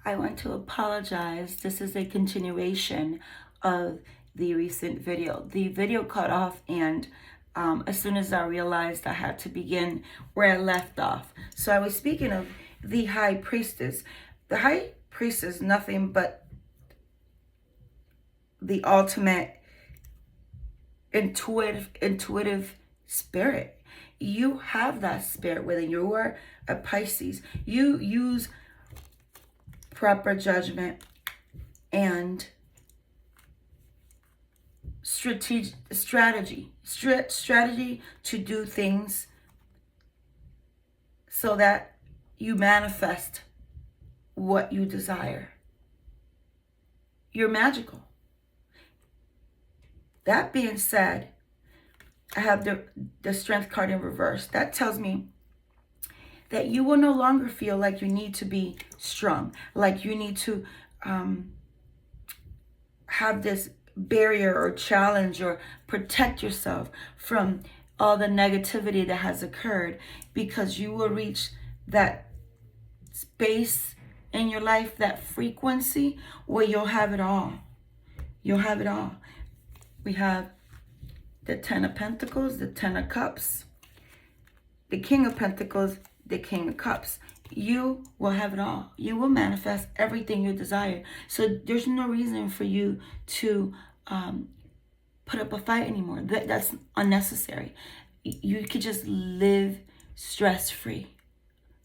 I want to apologize. This is a continuation of the recent video. The video cut off, and as soon as I realized, I had to begin where I left off. So I was speaking of the high priestess. The high priestess is nothing but the ultimate intuitive spirit. You have that spirit within you. You are a Pisces. You use proper judgment and strategy to do things so that you manifest what you desire. You're magical. That being said, I have the Strength card in reverse. That tells me that you will no longer feel like you need to be strong, like you need to have this barrier or challenge or protect yourself from all the negativity that has occurred, because you will reach that space in your life, that frequency where you'll have it all. You'll have it all. We have the Ten of Pentacles, the Ten of Cups, the King of Pentacles, the King of Cups. You will have it all. You will manifest everything you desire. So there's no reason for you to put up a fight anymore. That's unnecessary. You could just live stress-free.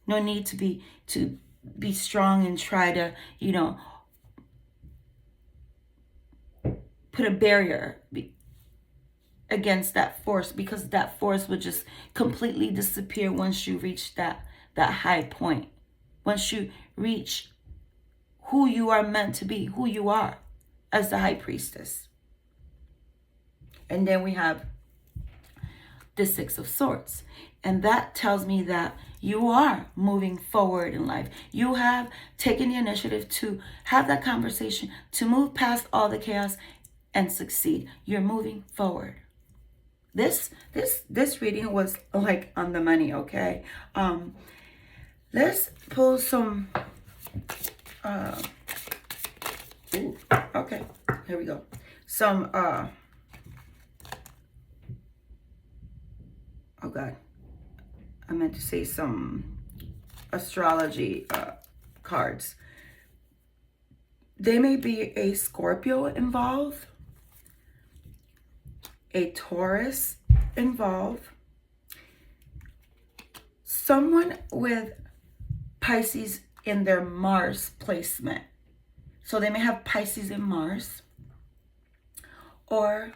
No need to be strong and try to, put a barrier against that force, because that force would just completely disappear once you reach that high point. Once you reach who you are meant to be, who you are as the high priestess. And then we have the Six of Swords. And that tells me that you are moving forward in life. You have taken the initiative to have that conversation, to move past all the chaos and succeed. You're moving forward. This reading was like on the money, okay? Let's pull some okay, here we go. Some oh God, I meant to say some astrology cards. There may be a Scorpio involved, a Taurus involved, someone with Pisces in their Mars placement. So they may have Pisces in Mars, or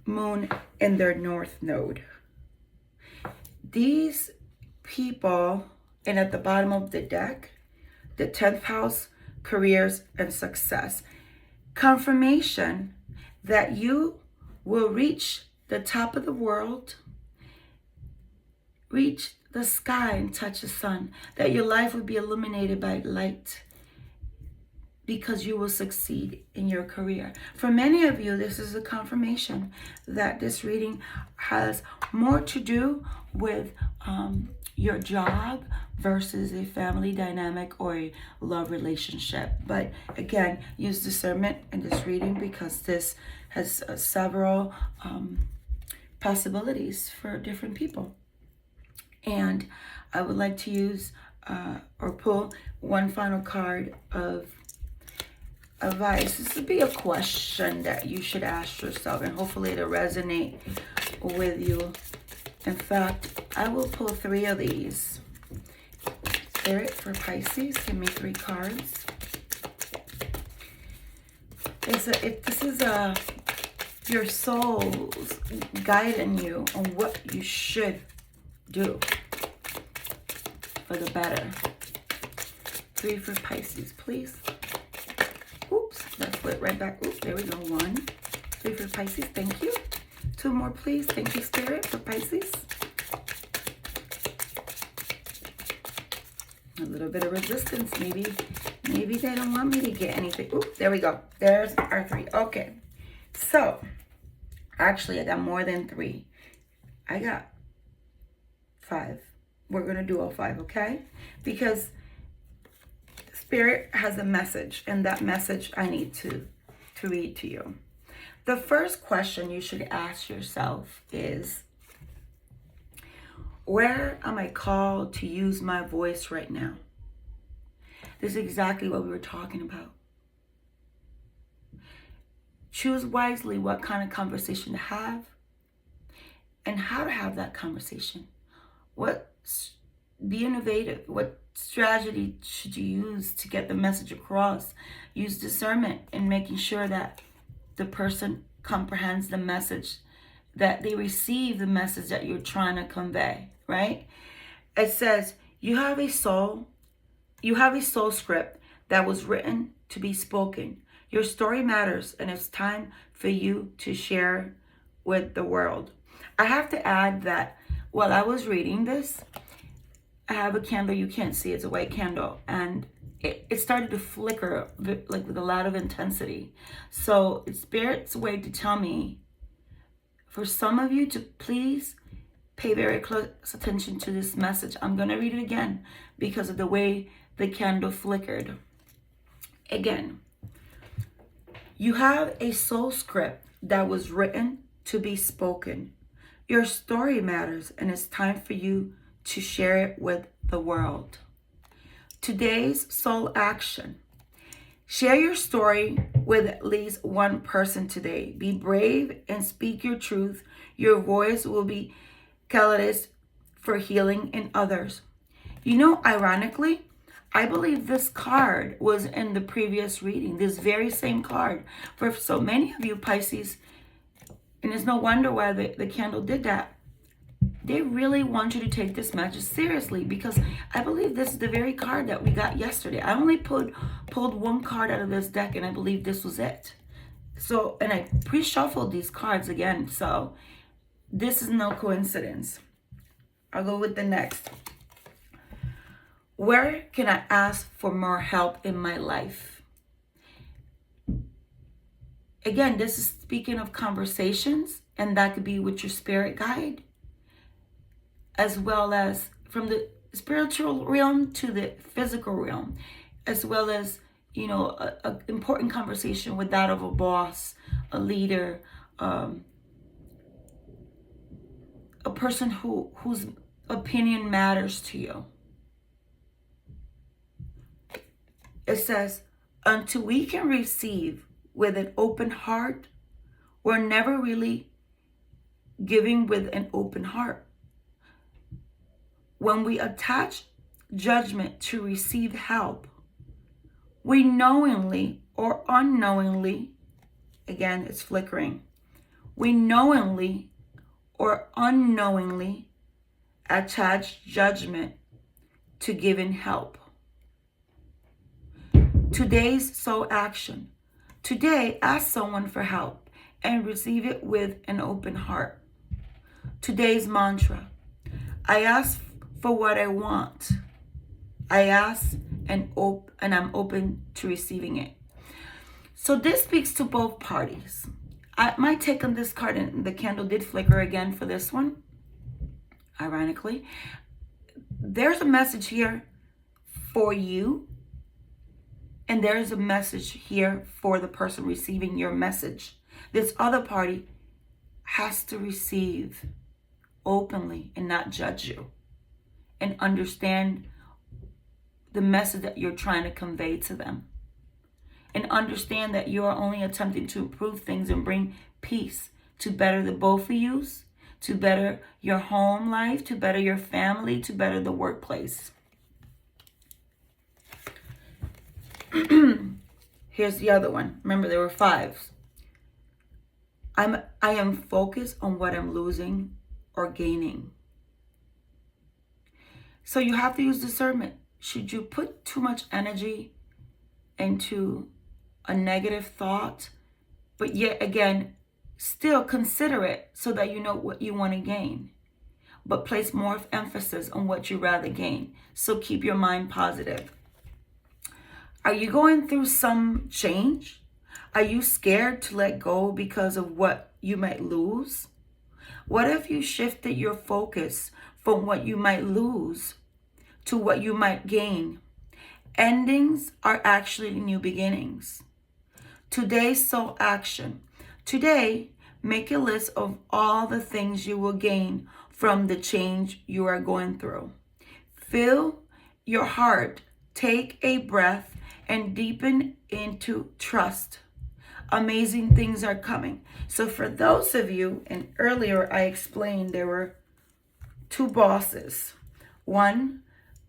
Moon in their North Node. These people, and at the bottom of the deck, the 10th house, careers and success. Confirmation that you will reach the top of the world, reach the sky and touch the sun, that your life will be illuminated by light, because you will succeed in your career. For many of you, this is a confirmation that this reading has more to do with your job versus a family dynamic or a love relationship. But again, use discernment in this reading, because this has several possibilities for different people. And I would like to use or pull one final card of advice. This would be a question that you should ask yourself, and hopefully it'll resonate with you. In fact, I will pull 3 of these. Spirit for Pisces, give me 3 cards. This is your soul's guiding you on what you should do for the better. 3 for Pisces, please. Oops, that split right back. Oops, there we go. 1, 3 for Pisces. Thank you. 2 more, please. Thank you, Spirit, for Pisces. A little bit of resistance. Maybe they don't want me to get anything. Oops, there we go. There's our 3. Okay. So, actually, I got more than 3. I got 5. We're going to do all 5, okay? Because Spirit has a message, and that message I need to read to you. The first question you should ask yourself is, where am I called to use my voice right now? This is exactly what we were talking about. Choose wisely what kind of conversation to have and how to have that conversation. Be innovative. What strategy should you use to get the message across? Use discernment in making sure that the person comprehends the message, that they receive the message that you're trying to convey, right? It says, you have a soul script that was written to be spoken. Your story matters, and it's time for you to share with the world. I have to add that while I was reading this, I have a candle, you can't see, it's a white candle, and it started to flicker like with a lot of intensity. So it's Spirit's way to tell me, for some of you, to please pay very close attention to this message. I'm going to read it again because of the way the candle flickered. Again, you have a soul script that was written to be spoken. Your story matters, and it's time for you to share it with the world. Today's soul action. Share your story with at least one person today. Be brave and speak your truth. Your voice will be catalyst for healing in others. You know, ironically, I believe this card was in the previous reading, this very same card. For so many of you Pisces, and it's no wonder why the candle did that. They really want you to take this message seriously, because I believe this is the very card that we got yesterday. I only pulled one card out of this deck, and I believe this was it. So, and I pre-shuffled these cards again, so this is no coincidence. I'll go with the next. Where can I ask for more help in my life? Again, this is speaking of conversations, and that could be with your spirit guide, as well as from the spiritual realm to the physical realm, as well as, you know, a important conversation with that of a boss, a leader, a person whose opinion matters to you. It says, until we can receive with an open heart, we're never really giving with an open heart. When we attach judgment to receive help, we knowingly or unknowingly, again, it's flickering, we knowingly or unknowingly attach judgment to giving help. Today's soul action. Today, ask someone for help and receive it with an open heart. Today's mantra. I ask for what I want. I ask and I'm open to receiving it. So this speaks to both parties. My take on this card, and the candle did flicker again for this one, ironically. There's a message here for you, and there's a message here for the person receiving your message. This other party has to receive openly and not judge you, and understand the message that you're trying to convey to them, and understand that you are only attempting to improve things and bring peace to better the both of you, to better your home life, to better your family, to better the workplace. Here's the other one. Remember, there were 5. I am focused on what I'm losing or gaining. So you have to use discernment. Should you put too much energy into a negative thought, but yet again, still consider it so that you know what you want to gain, but place more emphasis on what you rather gain. So keep your mind positive. Are you going through some change? Are you scared to let go because of what you might lose? What if you shifted your focus from what you might lose to what you might gain. Endings are actually new beginnings. Today, sow action. Today, make a list of all the things you will gain from the change you are going through. Fill your heart, take a breath, and deepen into trust. Amazing things are coming. So for those of you, and earlier I explained there were two bosses. One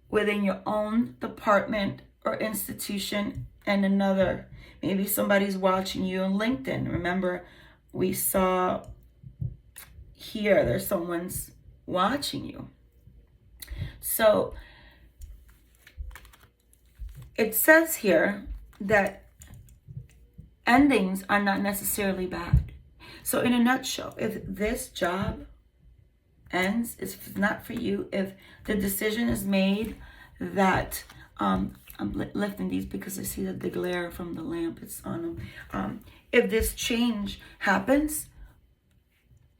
within your own department or institution, and another, maybe somebody's watching you on LinkedIn. Remember, we saw here, there's someone's watching you. So it says here that endings are not necessarily bad. So in a nutshell, if this job ends, if it's not for you, if the decision is made that I'm lifting these because I see that the glare from the lamp is on them. If this change happens,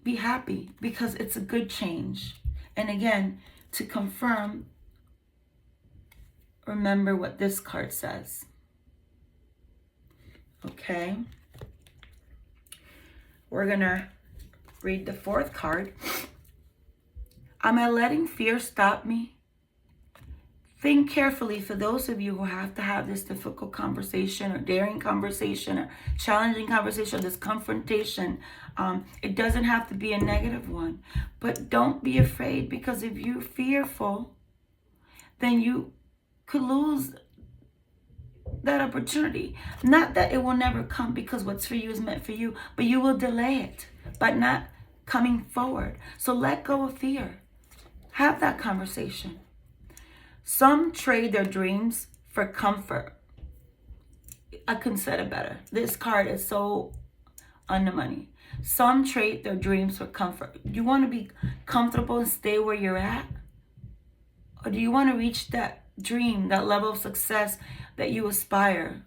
be happy because it's a good change. And again, to confirm, remember what this card says. Okay. We're gonna read the fourth card. Am I letting fear stop me? Think carefully for those of you who have to have this difficult conversation or daring conversation or challenging conversation, this confrontation. It doesn't have to be a negative one, but don't be afraid, because if you're fearful, then you could lose that opportunity. Not that it will never come, because what's for you is meant for you, but you will delay it by not coming forward. So let go of fear. Have that conversation. Some trade their dreams for comfort. I couldn't say it better. This card is so on the money. Some trade their dreams for comfort. Do you want to be comfortable and stay where you're at? Or do you want to reach that dream, that level of success that you aspire,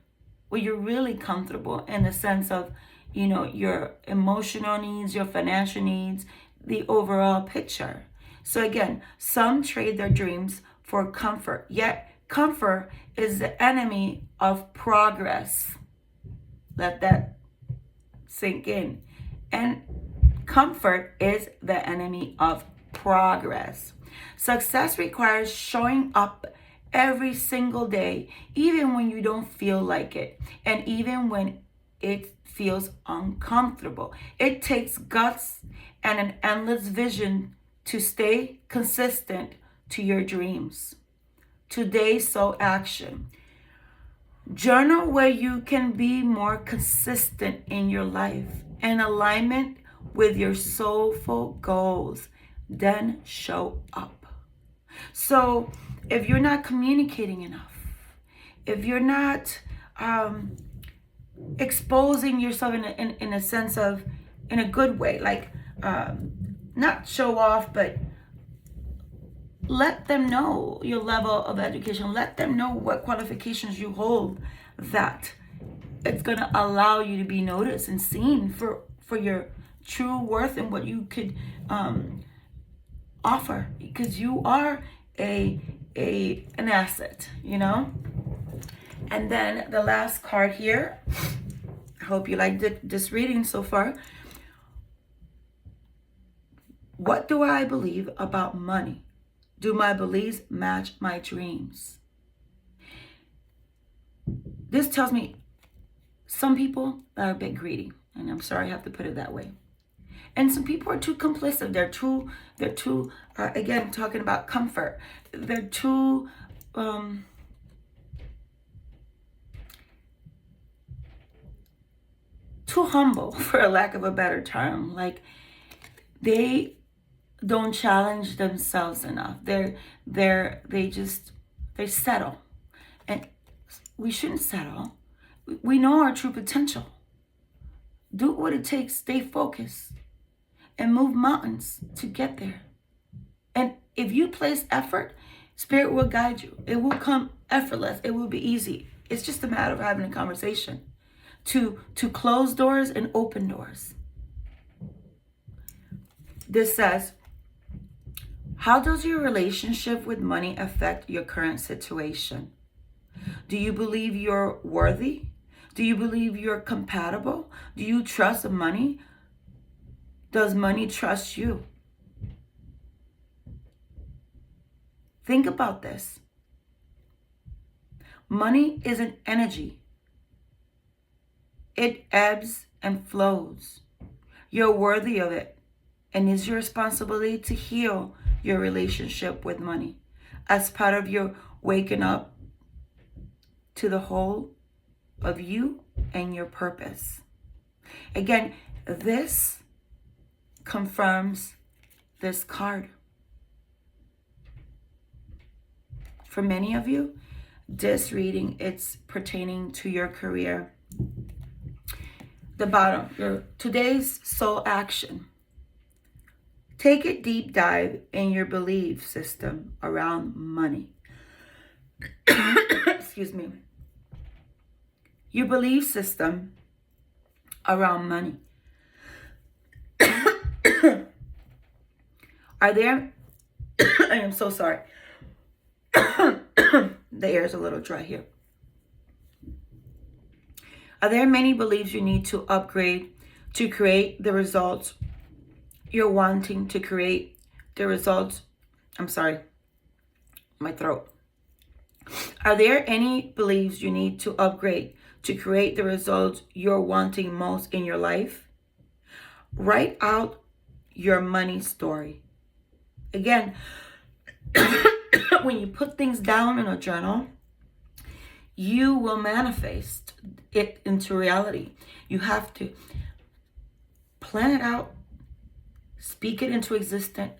where you're really comfortable in the sense of, your emotional needs, your financial needs, the overall picture? So again, some trade their dreams for comfort, yet comfort is the enemy of progress. Let that sink in. And comfort is the enemy of progress. Success requires showing up every single day, even when you don't feel like it, and even when it feels uncomfortable. It takes guts and an endless vision to stay consistent to your dreams. Today, sow action. Journal where you can be more consistent in your life, in alignment with your soulful goals. Then show up. So if you're not communicating enough, if you're not exposing yourself in a sense of, in a good way, like not show off, but let them know your level of education. Let them know what qualifications you hold, that it's going to allow you to be noticed and seen for your true worth and what you could offer, because you are an asset, And then the last card here. I hope you liked this reading so far. What do I believe about money? Do my beliefs match my dreams? This tells me some people are a bit greedy, and I'm sorry I have to put it that way. And some people are too complicit. They're too again, talking about comfort. They're too humble, for a lack of a better term. Like, they don't challenge themselves enough. They settle. And we shouldn't settle. We know our true potential. Do what it takes, stay focused, and move mountains to get there. And if you place effort, Spirit will guide you. It will come effortless. It will be easy. It's just a matter of having a conversation to close doors and open doors. This says, How does your relationship with money affect your current situation? Do you believe you're worthy? Do you believe you're compatible? Do you trust money? Does money trust you? Think about this. Money is an energy. It ebbs and flows. You're worthy of it, and it's your responsibility to heal your relationship with money as part of your waking up to the whole of you and your purpose. Again, this confirms this card. For many of you, this reading, it's pertaining to your career. The bottom, your today's soul action. Take a deep dive in your belief system around money. Excuse me. Your belief system around money. Are there, I am so sorry. The air is a little dry here. Are there many beliefs you need to upgrade to create the results you're wanting to create? The results, I'm sorry, my throat. Are there any beliefs you need to upgrade to create the results you're wanting most in your life? Write out your money story. Again, when you put things down in a journal, you will manifest it into reality. You have to plan it out, speak it into existence,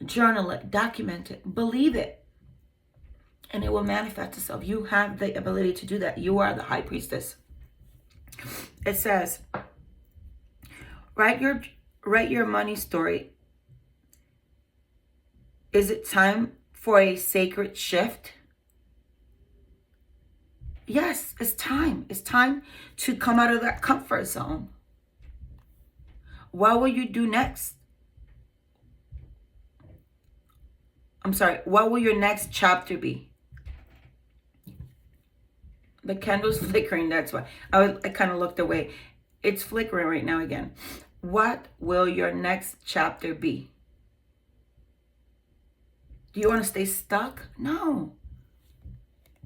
journal it, document it, believe it, and it will manifest itself. You have the ability to do that. You are the high priestess. It says, write your money story. Is it time for a sacred shift? Yes, it's time. It's time to come out of that comfort zone. What will you do next? I'm sorry, what will your next chapter be? The candle's flickering, that's why. I kind of looked away. It's flickering right now again. What will your next chapter be? Do you want to stay stuck? No.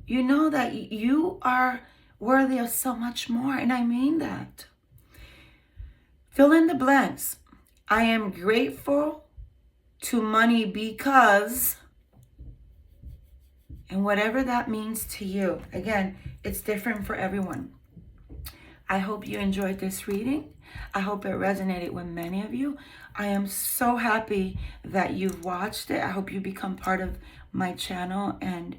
You know that you are worthy of so much more, and I mean that. Fill in the blanks. I am grateful to money because, and whatever that means to you. Again, it's different for everyone. I hope you enjoyed this reading. I hope it resonated with many of you. I am so happy that you've watched it. I hope you become part of my channel and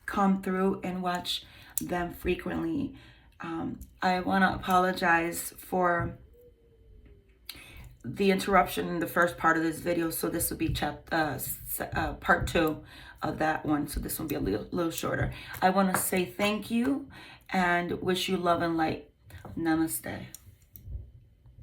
come through and watch them frequently. I want to apologize for the interruption in the first part of this video, so this will be part 2 of that one, so this will be a little shorter. I want to say thank you and wish you love and light. Namaste.